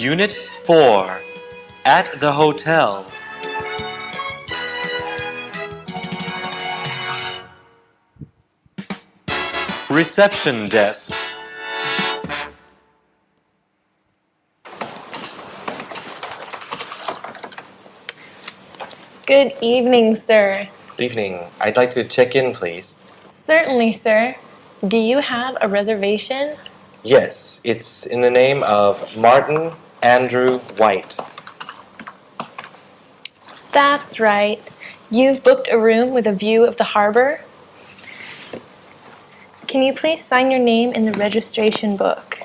Unit 4 At the Hotel. Reception Desk. Good evening, sir. Evening. I'd like to check in, please. Certainly, sir. Do you have a reservation? Yes, it's in the name of Martin Andrew White. That's right. You've booked a room with a view of the harbor? Can you please sign your name in the registration book?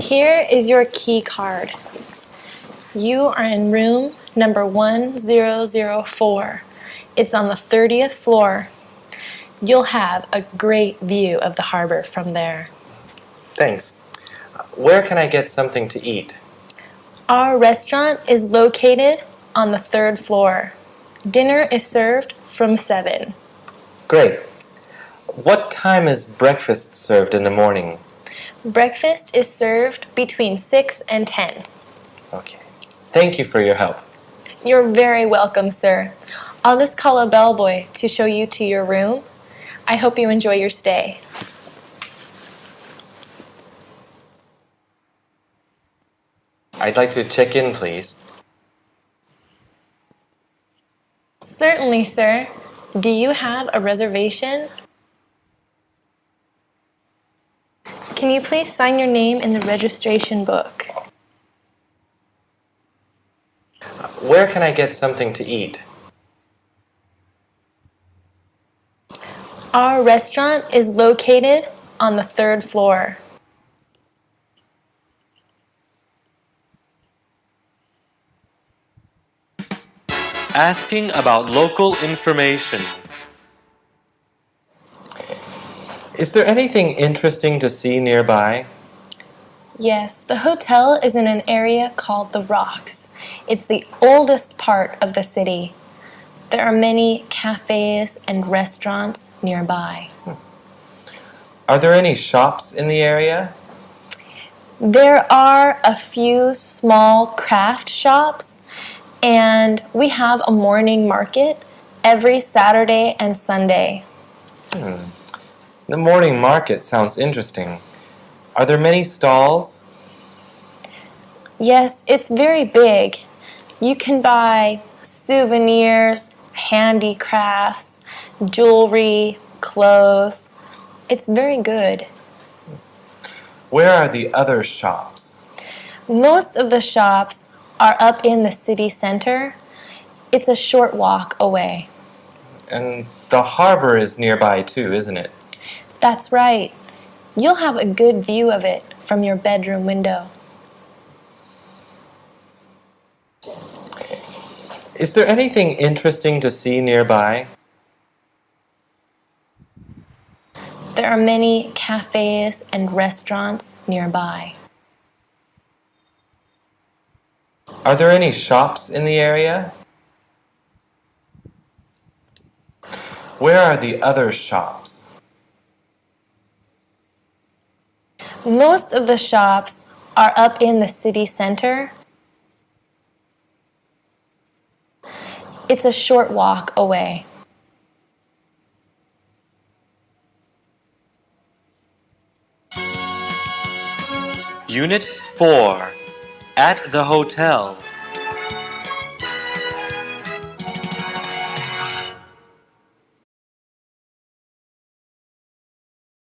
Here is your key card. You are in room number 1004. It's on the 30th floor. You'll have a great view of the harbor from there. Thanks. Where can I get something to eat? Our restaurant is located on the 3rd floor. Dinner is served from 7. Great. What time is breakfast served in the morning? Breakfast is served between 6 and 10. Okay. Thank you for your help. You're very welcome, sir. I'll just call a bellboy to show you to your room. I hope you enjoy your stay. I'd like to check in, please. Certainly, sir. Do you have a reservation? Can you please sign your name in the registration book? Where can I get something to eat? Our restaurant is located on the 3rd floor. Asking about local information. Is there anything interesting to see nearby? Yes, the hotel is in an area called the Rocks. It's the oldest part of the city. There are many cafes and restaurants nearby. Are there any shops in the area? There are a few small craft shops, and we have a morning market every Saturday and Sunday. The morning market sounds interesting. Are there many stalls? Yes, it's very big. You can buy souvenirs, handicrafts, jewelry, clothes. It's very good. Where are the other shops? Most of the shops are up in the city center. It's a short walk away. And the harbor is nearby too, isn't it? That's right. You'll have a good view of it from your bedroom window. Is there anything interesting to see nearby? There are many cafes and restaurants nearby. Are there any shops in the area? Where are the other shops? Most of the shops are up in the city center. It's a short walk away. Unit 4 At the Hotel.